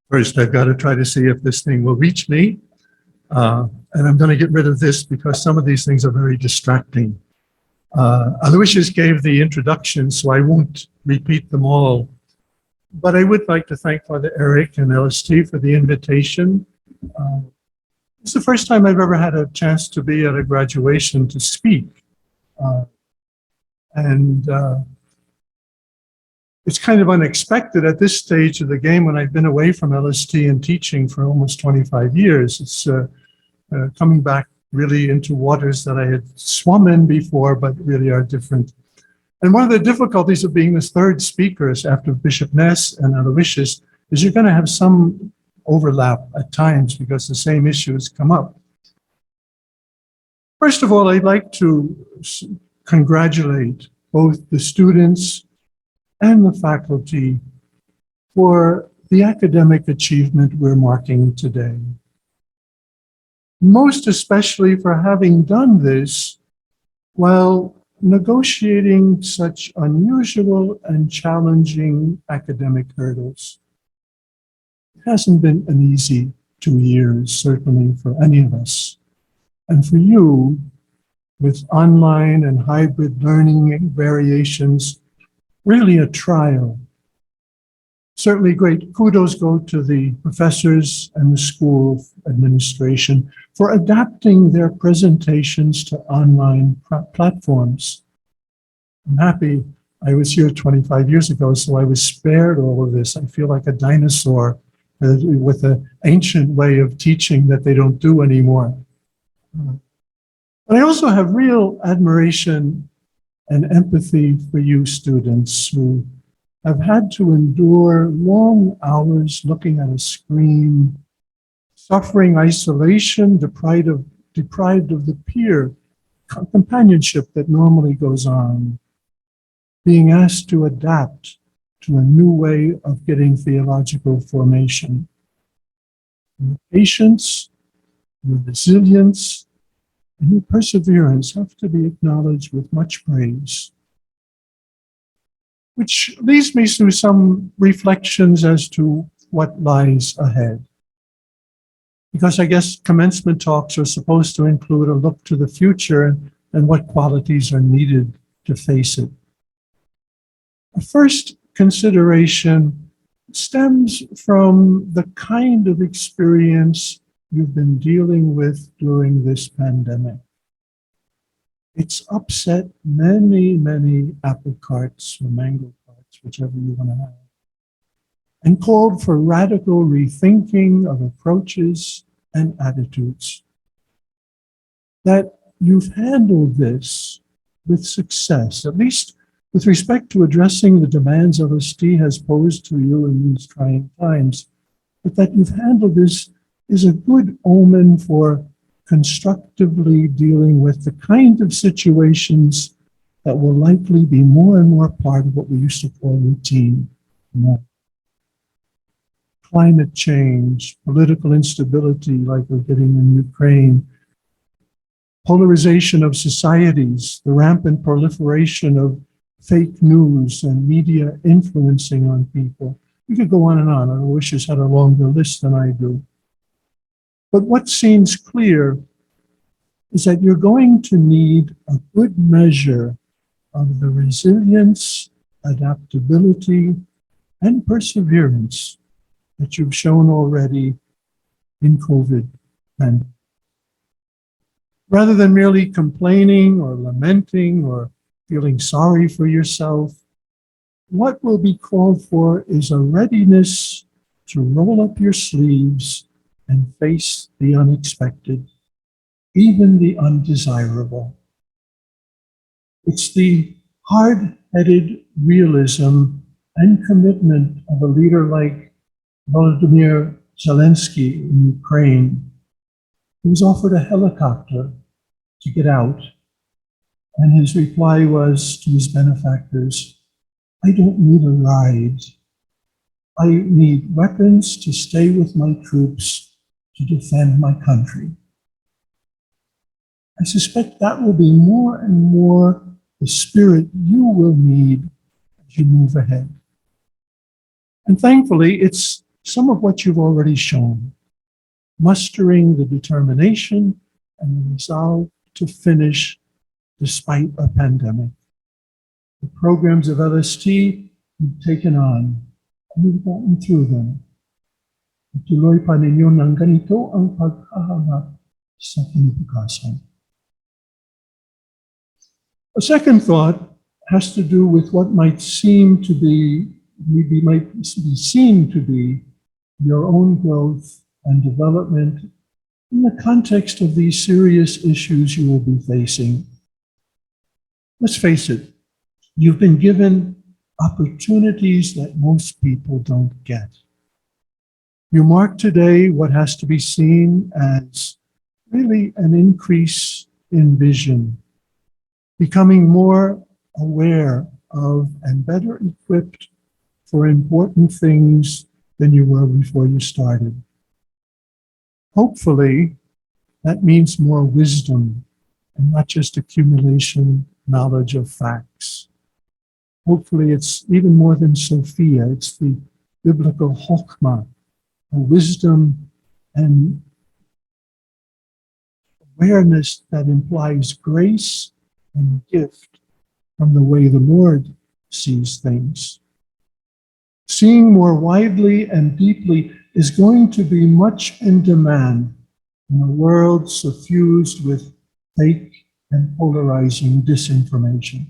First, I've got to try to see if this thing will reach me. And I'm going to get rid of this because some of these things are very distracting. Aloysius gave the introduction, so I won't repeat them all. But I would like to thank Father Eric and LST for the invitation. It's the first time I've ever had a chance to be at a graduation to speak. It's kind of unexpected at this stage of the game when I've been away from LST and teaching for almost 25 years. It's coming back really into waters that I had swum in before, but really are different. And one of the difficulties of being the third speakers after Bishop Ness and Aloysius is you're going to have some overlap at times because the same issues come up. First of all, I'd like to congratulate both the students and the faculty for the academic achievement we're marking today. Most especially for having done this while negotiating such unusual and challenging academic hurdles. It hasn't been an easy 2 years, certainly for any of us. And for you, with online and hybrid learning variations, really a trial. Certainly great kudos go to the professors and the school administration for adapting their presentations to online platforms. I'm happy I was here 25 years ago, so I was spared all of this. I feel like a dinosaur with an ancient way of teaching that they don't do anymore. But I also have real admiration and empathy for you students who have had to endure long hours looking at a screen, suffering isolation, deprived of the peer companionship that normally goes on, being asked to adapt to a new way of getting theological formation. Your patience, your resilience, and your perseverance have to be acknowledged with much praise. Which leads me to some reflections as to what lies ahead. Because I guess commencement talks are supposed to include a look to the future and what qualities are needed to face it. The first consideration stems from the kind of experience you've been dealing with during this pandemic. It's upset many, many apple carts or mango carts, whichever you want to have, and called for radical rethinking of approaches and attitudes. That you've handled this with success, at least with respect to addressing the demands LST has posed to you in these trying times, but that you've handled this is a good omen for constructively dealing with the kind of situations that will likely be more and more part of what we used to call routine. Climate change, political instability like we're getting in Ukraine, polarization of societies, the rampant proliferation of fake news and media influencing on people. We could go on and on. I wish I had a longer list than I do. But what seems clear is that you're going to need a good measure of the resilience, adaptability, and perseverance that you've shown already in COVID. And rather than merely complaining or lamenting or feeling sorry for yourself, what will be called for is a readiness to roll up your sleeves and face the unexpected, even the undesirable. It's the hard-headed realism and commitment of a leader like Volodymyr Zelensky in Ukraine, who was offered a helicopter to get out, and his reply was to his benefactors, "I don't need a ride. I need weapons to stay with my troops to defend my country." I suspect that will be more and more the spirit you will need as you move ahead. And thankfully, it's some of what you've already shown, mustering the determination and the resolve to finish despite a pandemic. The programs of LST you've taken on, and you've gotten through them. Tuloy pa ninyo ng ganito ang paghahanap sa kinabukasan. A second thought has to do with what might seem to be, maybe might be seen to be your own growth and development in the context of these serious issues you will be facing. Let's face it, you've been given opportunities that most people don't get. You mark today what has to be seen as really an increase in vision, becoming more aware of and better equipped for important things than you were before you started. Hopefully, that means more wisdom and not just accumulation knowledge of facts. Hopefully, it's even more than Sophia. It's the biblical chokmah, a wisdom and awareness that implies grace and gift from the way the Lord sees things. Seeing more widely and deeply is going to be much in demand in a world suffused with fake and polarizing disinformation.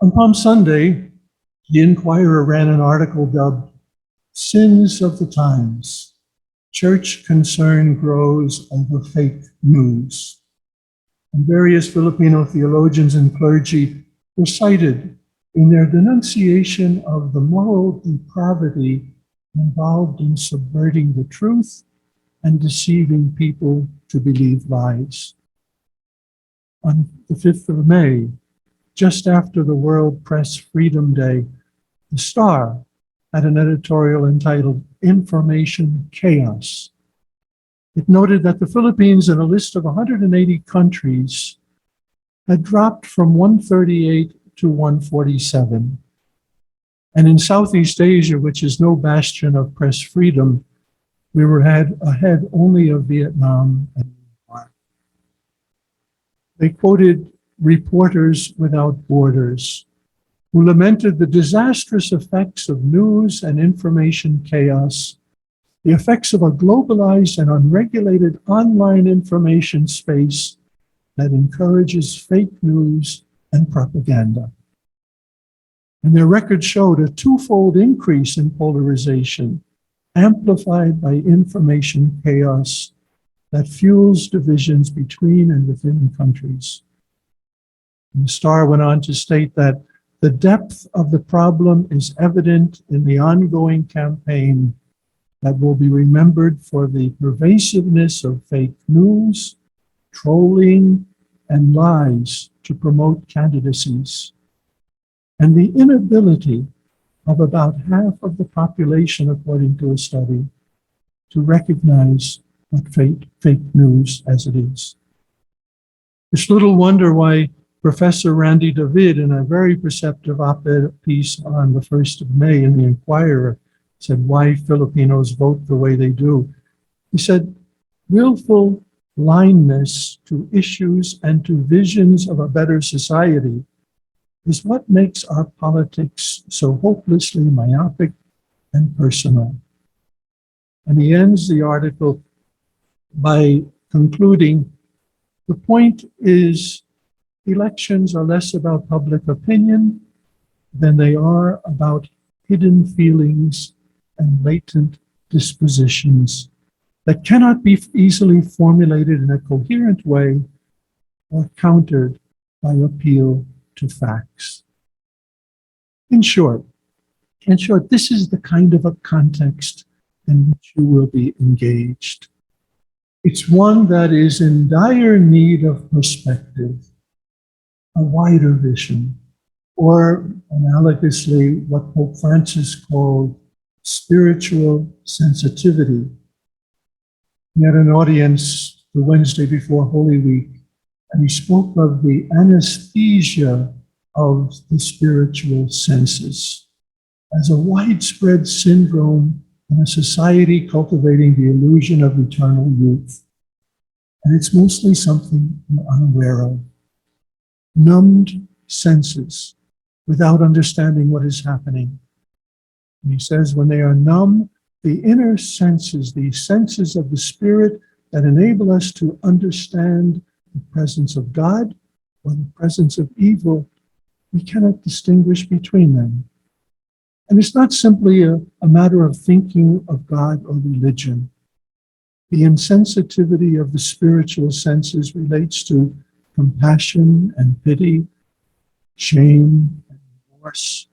On Palm Sunday, the Inquirer ran an article dubbed "Sins of the Times. Church Concern Grows Over Fake News." And various Filipino theologians and clergy were cited in their denunciation of the moral depravity involved in subverting the truth and deceiving people to believe lies. On the 5th of May, just after the World Press Freedom Day, the Star had an editorial entitled "Information Chaos." It noted that the Philippines, in a list of 180 countries, had dropped from 138 to 147. And in Southeast Asia, which is no bastion of press freedom, we were ahead only of Vietnam and Myanmar. They quoted Reporters Without Borders, who lamented the disastrous effects of news and information chaos, the effects of a globalized and unregulated online information space that encourages fake news and propaganda. And their record showed a twofold increase in polarization, amplified by information chaos that fuels divisions between and within countries. And the Star went on to state that the depth of the problem is evident in the ongoing campaign that will be remembered for the pervasiveness of fake news, trolling, and lies to promote candidacies, and the inability of about half of the population, according to a study, to recognize what fake news as it is. It's little wonder why Professor Randy David, in a very perceptive op-ed piece on the 1st of May in the Inquirer, said why Filipinos vote the way they do. He said, willful blindness to issues and to visions of a better society is what makes our politics so hopelessly myopic and personal. And he ends the article by concluding, the point is elections are less about public opinion than they are about hidden feelings and latent dispositions that cannot be easily formulated in a coherent way or countered by appeal to facts. In short, this is the kind of a context in which you will be engaged. It's one that is in dire need of perspective, a wider vision, or analogously, what Pope Francis called spiritual sensitivity. He had an audience the Wednesday before Holy Week, and he spoke of the anesthesia of the spiritual senses. as a widespread syndrome in a society cultivating the illusion of eternal youth. And it's mostly something we're unaware of. Numbed senses without understanding what is happening. And he says when they are numb, the inner senses, the senses of the Spirit that enable us to understand the presence of God or the presence of evil, we cannot distinguish between them. And it's not simply a matter of thinking of God or religion. The insensitivity of the spiritual senses relates to compassion and pity, shame and remorse,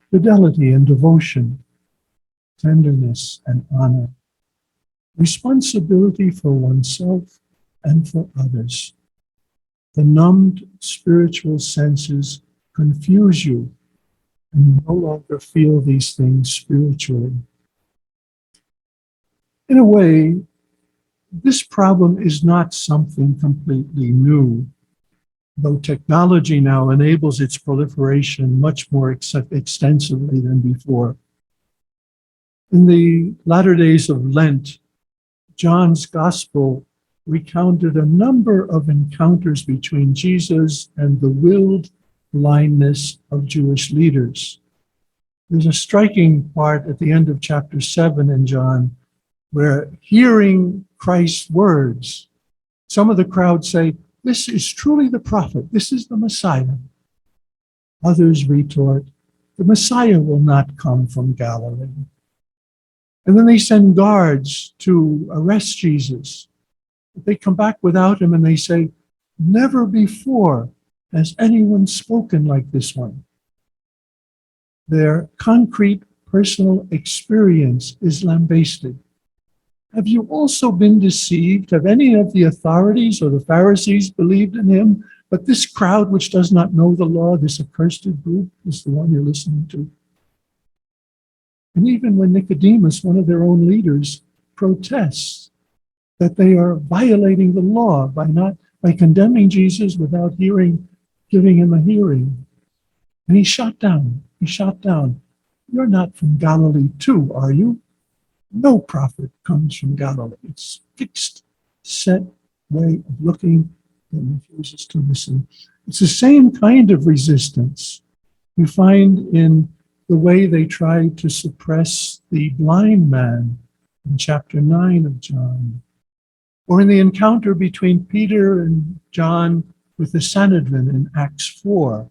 fidelity and devotion, tenderness and honor, responsibility for oneself and for others. The numbed spiritual senses confuse you, and you no longer feel these things spiritually. In a way, this problem is not something completely new, though technology now enables its proliferation much more extensively than before. In the latter days of Lent, John's Gospel recounted a number of encounters between Jesus and the willed blindness of Jewish leaders. There's a striking part at the end of chapter 7 in John where, hearing Christ's words, some of the crowd say, "This is truly the prophet. This is the Messiah." Others retort, "The Messiah will not come from Galilee." And then they send guards to arrest Jesus. They come back without him and they say, "Never before has anyone spoken like this one." Their concrete personal experience is lambasted. Have you also been deceived? Have any of the authorities or the Pharisees believed in him? But this crowd which does not know the law, this accursed group, is the one you're listening to. And even when Nicodemus, one of their own leaders, protests that they are violating the law by condemning Jesus without giving him a hearing. And he's shot down. He's shot down. "You're not from Galilee too, are you?" No prophet comes from Galilee. It's fixed, set way of looking and refuses to listen. It's the same kind of resistance you find in the way they tried to suppress the blind man in chapter 9 of John, or in the encounter between Peter and John with the Sanhedrin in Acts 4.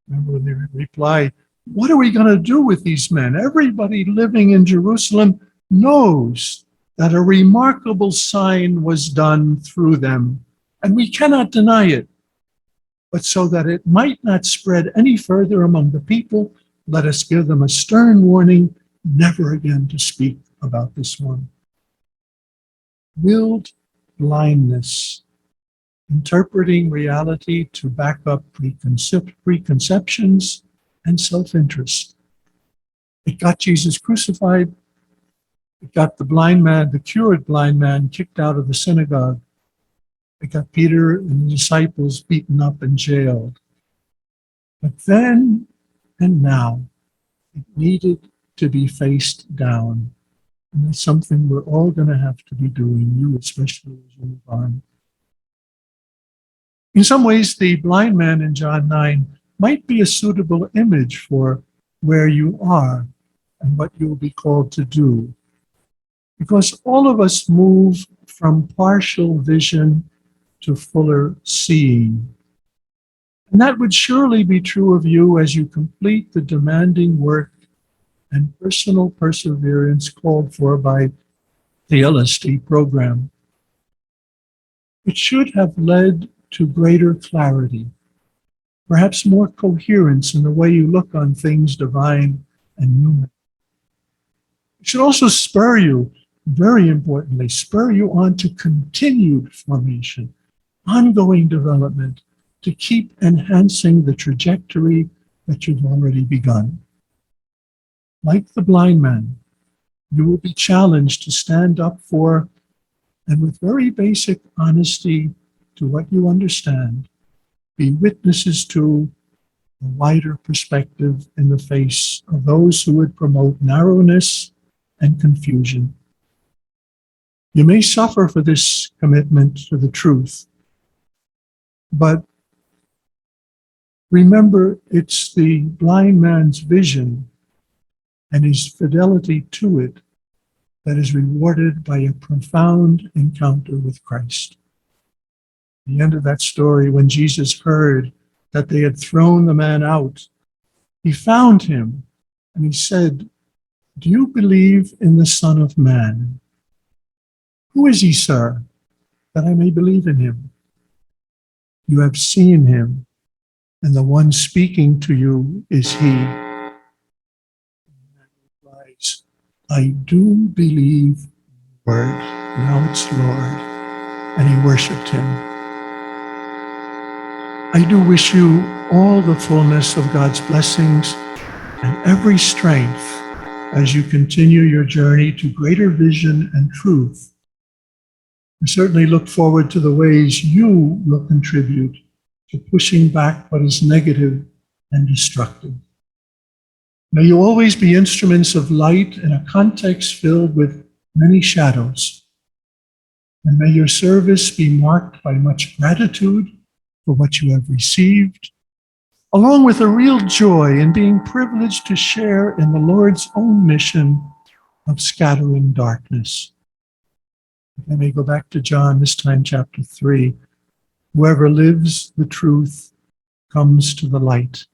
Remember when they reply, "What are we going to do with these men? Everybody living in Jerusalem knows that a remarkable sign was done through them, and we cannot deny it. But so that it might not spread any further among the people, let us give them a stern warning never again to speak about this one." Willed blindness, interpreting reality to back up preconceptions and self-interest. It got Jesus crucified. It got the blind man, the cured blind man, kicked out of the synagogue. It got Peter and the disciples beaten up and jailed. But then and now, it needed to be faced down. And that's something we're all going to have to be doing, you especially as you move on. In some ways, the blind man in John 9 might be a suitable image for where you are and what you will be called to do. Because all of us move from partial vision to fuller seeing. And that would surely be true of you as you complete the demanding work and personal perseverance called for by the LST program. It should have led to greater clarity, perhaps more coherence in the way you look on things divine and human. It should also spur you, very importantly, spur you on to continued formation, ongoing development, to keep enhancing the trajectory that you've already begun. Like the blind man, you will be challenged to stand up for, and with very basic honesty to what you understand, be witnesses to a wider perspective in the face of those who would promote narrowness and confusion. You may suffer for this commitment to the truth, but remember, it's the blind man's vision and his fidelity to it that is rewarded by a profound encounter with Christ. At the end of that story, when Jesus heard that they had thrown the man out, he found him and he said, "Do you believe in the Son of Man? Who is he, sir, that I may believe in him? You have seen him, and the one speaking to you is he." And he replies, "I do believe the word." Now it's Lord. And he worshiped him. I do wish you all the fullness of God's blessings and every strength as you continue your journey to greater vision and truth. I certainly look forward to the ways you will contribute to pushing back what is negative and destructive. May you always be instruments of light in a context filled with many shadows. And may your service be marked by much gratitude for what you have received, along with a real joy in being privileged to share in the Lord's own mission of scattering darkness. If I may go back to John, this time chapter 3, whoever lives the truth comes to the light,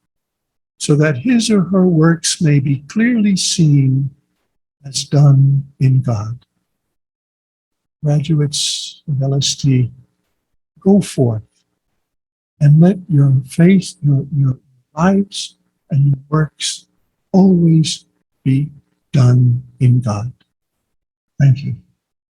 so that his or her works may be clearly seen as done in God. Graduates of LST, go forth and let your faith, your lives, and your works always be done in God. Thank you.